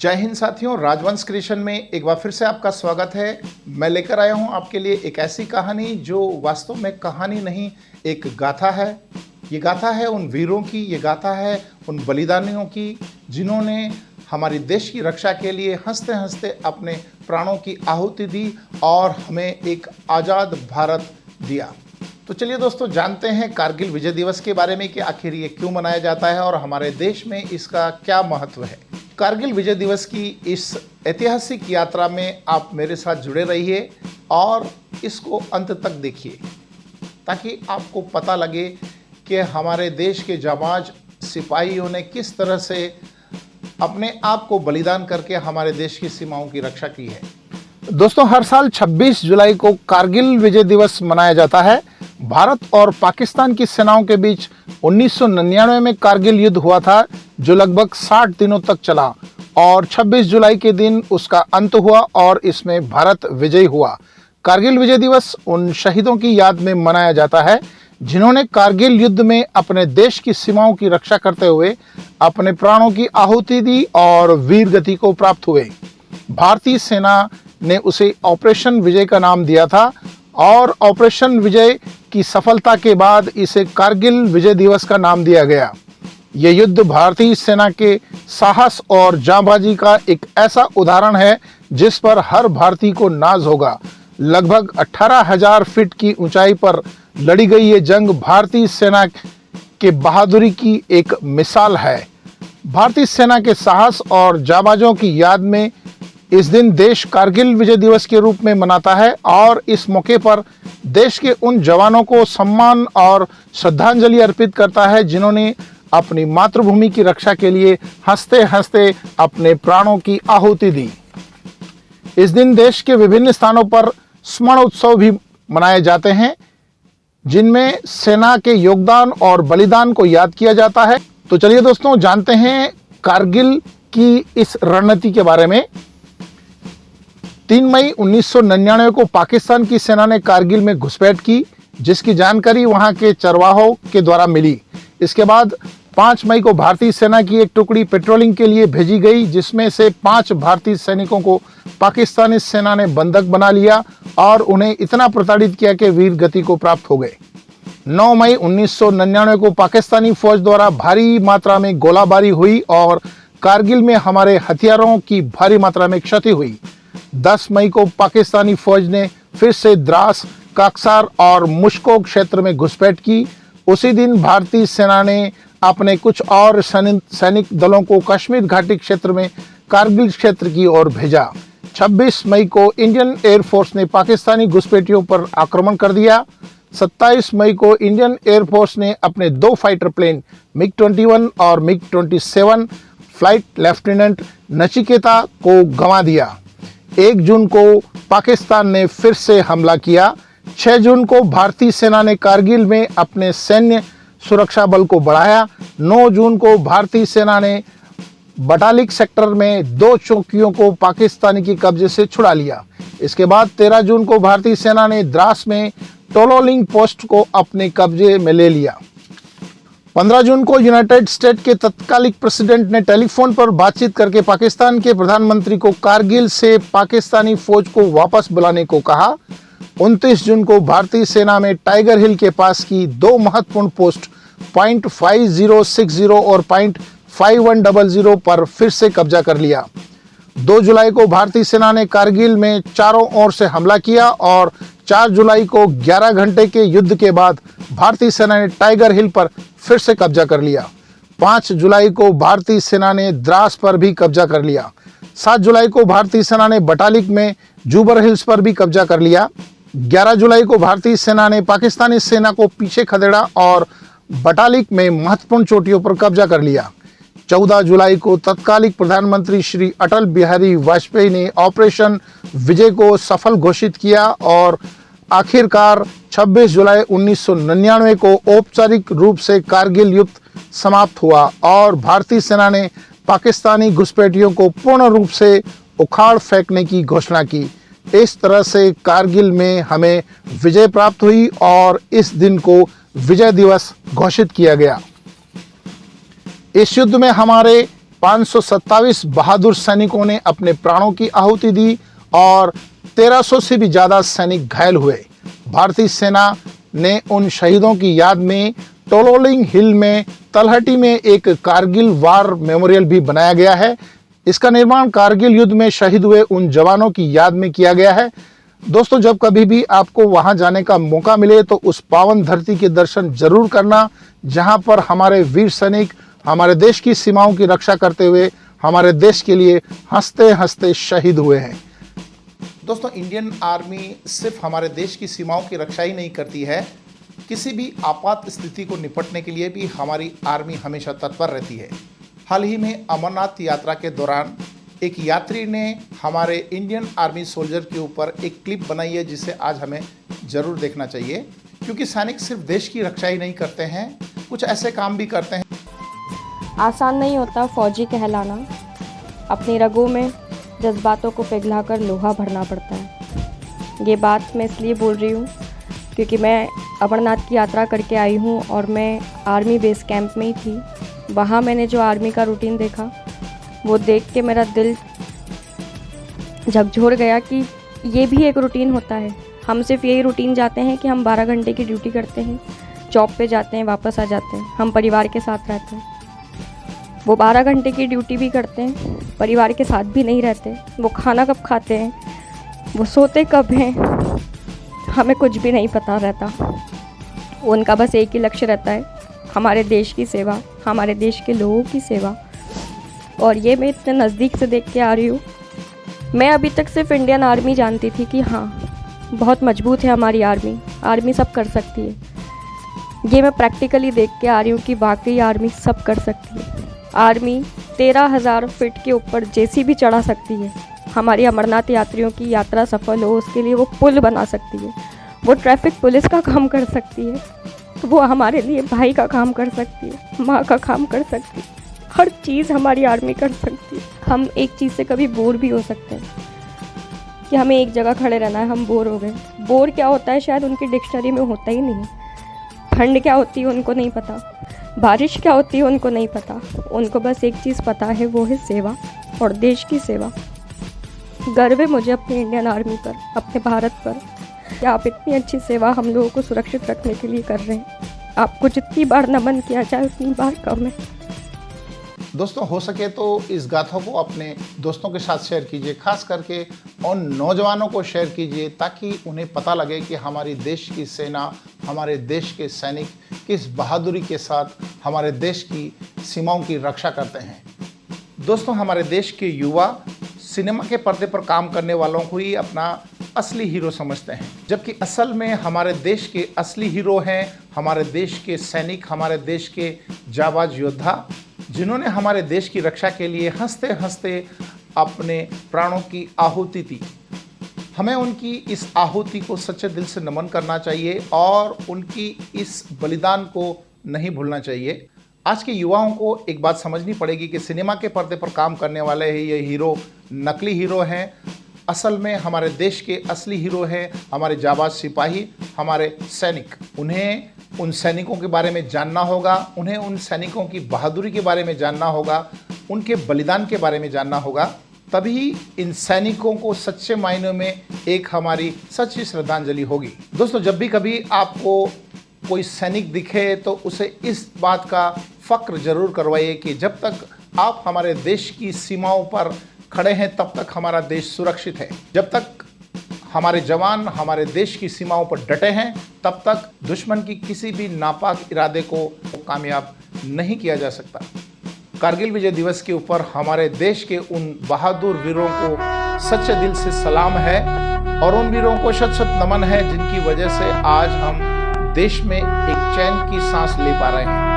जय हिंद साथियों, राजवंश क्रिएशन में एक बार फिर से आपका स्वागत है। मैं लेकर आया हूं आपके लिए एक ऐसी कहानी जो वास्तव में कहानी नहीं, एक गाथा है। ये गाथा है उन वीरों की, ये गाथा है उन बलिदानियों की जिन्होंने हमारी देश की रक्षा के लिए हंसते हंसते अपने प्राणों की आहुति दी और हमें एक आज़ाद भारत दिया। तो चलिए दोस्तों, जानते हैं कारगिल विजय दिवस के बारे में कि आखिर ये क्यों मनाया जाता है और हमारे देश में इसका क्या महत्व है। कारगिल विजय दिवस की इस ऐतिहासिक यात्रा में आप मेरे साथ जुड़े रहिए और इसको अंत तक देखिए ताकि आपको पता लगे कि हमारे देश के जाबाज सिपाहियों ने किस तरह से अपने आप को बलिदान करके हमारे देश की सीमाओं की रक्षा की है। दोस्तों, हर साल 26 जुलाई को कारगिल विजय दिवस मनाया जाता है। भारत और पाकिस्तान की सेनाओं के बीच 1999 में कारगिल युद्ध हुआ था जो लगभग 60 दिनों तक चला और 26 जुलाई के दिन उसका अंत हुआ और इसमें भारत विजयी हुआ। कारगिल विजय दिवस उन शहीदों की याद में मनाया जाता है जिन्होंने कारगिल युद्ध में अपने देश की सीमाओं की रक्षा करते हुए अपने प्राणों की आहुति दी और वीर गति को प्राप्त हुए। भारतीय सेना ने उसे ऑपरेशन विजय का नाम दिया था और ऑपरेशन विजय की सफलता के बाद इसे कारगिल विजय दिवस का नाम दिया गया। यह युद्ध भारतीय सेना के साहस और जांबाजी का एक ऐसा उदाहरण है जिस पर हर भारतीय को नाज होगा। लगभग 18,000 फीट की ऊंचाई पर लड़ी गई ये जंग भारतीय सेना के बहादुरी की एक मिसाल है। भारतीय सेना के साहस और जांबाजों की याद में इस दिन देश कारगिल विजय दिवस के रूप में मनाता है और इस मौके पर देश के उन जवानों को सम्मान और श्रद्धांजलि अर्पित करता है जिन्होंने अपनी मातृभूमि की रक्षा के लिए हंसते हंसते अपने प्राणों की आहुति दी। इस दिन देश के विभिन्न स्थानों पर स्मरण उत्सव भी मनाए जाते हैं जिनमें सेना के योगदान और बलिदान को याद किया जाता है। तो चलिए दोस्तों, जानते हैं कारगिल की इस रणनीति के बारे में। 3 मई 1999 को पाकिस्तान की सेना ने कारगिल में घुसपैठ की जिसकी जानकारी वहां के चरवाहों के द्वारा मिली। इसके बाद 5 मई को भारतीय सेना की एक टुकड़ी पेट्रोलिंग के लिए भेजी गई जिसमें से 5 भारतीय सैनिकों को पाकिस्तानी सेना ने बंधक बना लिया और उन्हें इतना प्रताड़ित किया कि वीर गति को प्राप्त हो गए। 9 मई 1999 को पाकिस्तानी फौज द्वारा भारी मात्रा में गोलाबारी हुई और कारगिल में हमारे हथियारों की भारी मात्रा में क्षति हुई। 10 मई को पाकिस्तानी फौज ने फिर से द्रास, काक्सार और मुश्को क्षेत्र में घुसपैठ की। उसी दिन भारतीय सेना ने अपने कुछ और सैनिक दलों को कश्मीर घाटी क्षेत्र में कारगिल क्षेत्र की ओर भेजा। 26 मई को इंडियन एयरफोर्स ने पाकिस्तानी घुसपैठियों पर आक्रमण कर दिया। 27 मई को इंडियन एयरफोर्स ने अपने 2 फाइटर प्लेन MiG-21 और MiG-27 फ्लाइट लेफ्टिनेंट नचिकेता को गंवा दिया। 1 जून को पाकिस्तान ने फिर से हमला किया। 6 जून को भारतीय सेना ने कारगिल में अपने सैन्य सुरक्षा बल को बढ़ाया। 9 जून को भारतीय सेना ने बटालिक सेक्टर में 2 चौकियों को पाकिस्तानी के कब्जे से छुड़ा लिया। इसके बाद 13 जून को भारतीय सेना ने द्रास में टोलोलिंग पोस्ट को अपने कब्जे में ले लिया। 15 जून को यूनाइटेड स्टेट के तत्कालिक प्रेसिडेंट ने टेलीफोन पर बातचीत करके पाकिस्तान के प्रधानमंत्री को कारगिल से पाकिस्तानी फौज को वापस बुलाने को कहा। 29 जून को भारतीय सेना में टाइगर हिल के पास की 2 महत्वपूर्ण पोस्ट पॉइंट 5060 और पॉइंट 5100 पर फिर से कब्जा कर लिया। 2 जुलाई को भारतीय सेना ने कारगिल में चारों ओर से हमला किया और 4 जुलाई को 11 घंटे के युद्ध के बाद भारतीय सेना ने टाइगर हिल पर फिर से कब्जा कर लिया। 5 जुलाई को भारतीय सेना ने द्रास पर भी कब्जा कर लिया। 7 जुलाई को भारतीय सेना ने बटालिक में जुबर हिल्स पर भी कब्जा कर लिया। 11 जुलाई को भारतीय सेना ने पाकिस्तानी सेना को पीछे खदेड़ा और बटालिक में महत्वपूर्ण चोटियों पर कब्जा कर लिया। 14 जुलाई को तत्कालिक प्रधानमंत्री श्री अटल बिहारी वाजपेयी ने ऑपरेशन विजय को सफल घोषित किया और आखिरकार 26 जुलाई 1999 को औपचारिक रूप से कारगिल युद्ध समाप्त हुआ और भारतीय सेना ने पाकिस्तानी घुसपैठियों को पूर्ण रूप से उखाड़ फेंकने की घोषणा की। इस तरह से कारगिल में हमें विजय प्राप्त हुई और इस दिन को विजय दिवस घोषित किया गया। इस युद्ध में हमारे 527 बहादुर सैनिकों ने अपने प्राणों की आहुति दी और 1300 से भी ज़्यादा सैनिक घायल हुए। भारतीय सेना ने उन शहीदों की याद में टोलोलिंग हिल में तलहटी में एक कारगिल वार मेमोरियल भी बनाया गया है। इसका निर्माण कारगिल युद्ध में शहीद हुए उन जवानों की याद में किया गया है। दोस्तों, जब कभी भी आपको वहां जाने का मौका मिले तो उस पावन धरती के दर्शन जरूर करना, जहां पर हमारे वीर सैनिक हमारे देश की सीमाओं की रक्षा करते हुए हमारे देश के लिए हंसते हंसते शहीद हुए हैं। दोस्तों, इंडियन आर्मी सिर्फ हमारे देश की सीमाओं की रक्षा ही नहीं करती है, किसी भी आपात स्थिति को निपटने के लिए भी हमारी आर्मी हमेशा तत्पर रहती है। हाल ही में अमरनाथ यात्रा के दौरान एक यात्री ने हमारे इंडियन आर्मी सोल्जर के ऊपर एक क्लिप बनाई है, जिसे आज हमें ज़रूर देखना चाहिए, क्योंकि सैनिक सिर्फ देश की रक्षा ही नहीं करते हैं, कुछ ऐसे काम भी करते हैं। आसान नहीं होता फौजी कहलाना, अपनी रगों में जज्बातों को पिघलाकर लोहा भरना पड़ता है। ये बात मैं इसलिए बोल रही हूँ क्योंकि मैं अमरनाथ की यात्रा करके आई हूँ और मैं आर्मी बेस कैंप में ही थी। वहाँ मैंने जो आर्मी का रूटीन देखा, वो देख के मेरा दिल झकझोर गया कि ये भी एक रूटीन होता है। हम सिर्फ यही रूटीन जाते हैं कि हम 12 घंटे की ड्यूटी करते हैं, जॉब पे जाते हैं, वापस आ जाते हैं, हम परिवार के साथ रहते हैं। वो 12 घंटे की ड्यूटी भी करते हैं, परिवार के साथ भी नहीं रहते। वो खाना कब खाते हैं, वो सोते कब हैं, हमें कुछ भी नहीं पता रहता। उनका बस एक ही लक्ष्य रहता है, हमारे देश की सेवा, हमारे देश के लोगों की सेवा। और ये मैं इतने नज़दीक से देख के आ रही हूँ। मैं अभी तक सिर्फ इंडियन आर्मी जानती थी कि हाँ, बहुत मजबूत है हमारी आर्मी सब कर सकती है। ये मैं प्रैक्टिकली देख के आ रही हूँ कि वाकई आर्मी सब कर सकती है। आर्मी 13,000 फीट के ऊपर जैसी भी चढ़ा सकती है। हमारी अमरनाथ यात्रियों की यात्रा सफल हो, उसके लिए वो पुल बना सकती है, वो ट्रैफिक पुलिस का काम कर सकती है, वो हमारे लिए भाई का काम कर सकती है, माँ का काम कर सकती है। हर चीज़ हमारी आर्मी कर सकती है। हम एक चीज़ से कभी बोर भी हो सकते हैं कि हमें एक जगह खड़े रहना है, हम बोर हो गए। बोर क्या होता है शायद उनकी डिक्शनरी में होता ही नहीं। ठंड क्या होती है उनको नहीं पता, बारिश क्या होती है उनको नहीं पता। उनको बस एक चीज़ पता है, वो है सेवा और देश की सेवा। गर्व है मुझे अपनी इंडियन आर्मी पर, अपने भारत पर, कि आप इतनी अच्छी सेवा हम लोगों को सुरक्षित रखने के लिए कर रहे हैं। आपको जितनी बार नमन किया जाए उतनी बार कम है। दोस्तों, हो सके तो इस गाथा को अपने दोस्तों के साथ शेयर कीजिए, खास करके उन नौजवानों को शेयर कीजिए, ताकि उन्हें पता लगे कि हमारी देश की सेना, हमारे देश के सैनिक किस बहादुरी के साथ हमारे देश की सीमाओं की रक्षा करते हैं। दोस्तों, हमारे देश के युवा सिनेमा के पर्दे पर काम करने वालों को ही अपना असली हीरो समझते हैं, जबकि असल में हमारे देश के असली हीरो हैं हमारे देश के सैनिक, हमारे देश के जाबाज योद्धा, जिन्होंने हमारे देश की रक्षा के लिए हंसते हंसते अपने प्राणों की आहुति दी। हमें उनकी इस आहुति को सच्चे दिल से नमन करना चाहिए और उनकी इस बलिदान को नहीं भूलना चाहिए। आज के युवाओं को एक बात समझनी पड़ेगी कि सिनेमा के पर्दे पर काम करने वाले ये हीरो नकली हीरो हैं। असल में हमारे देश के असली हीरो हैं हमारे जाबाज सिपाही, हमारे सैनिक। उन्हें उन सैनिकों के बारे में जानना होगा, उन्हें उन सैनिकों की बहादुरी के बारे में जानना होगा, उनके बलिदान के बारे में जानना होगा। तभी इन सैनिकों को सच्चे मायनों में एक हमारी सच्ची श्रद्धांजलि होगी। दोस्तों, जब भी कभी आपको कोई सैनिक दिखे तो उसे इस बात का फ़क्र ज़रूर करवाइए कि जब तक आप हमारे देश की सीमाओं पर खड़े हैं तब तक हमारा देश सुरक्षित है। जब तक हमारे जवान हमारे देश की सीमाओं पर डटे हैं तब तक दुश्मन की किसी भी नापाक इरादे को कामयाब नहीं किया जा सकता। कारगिल विजय दिवस के ऊपर हमारे देश के उन बहादुर वीरों को सच्चे दिल से सलाम है और उन वीरों को शत शत नमन है, जिनकी वजह से आज हम देश में एक चैन की सांस ले पा रहे हैं।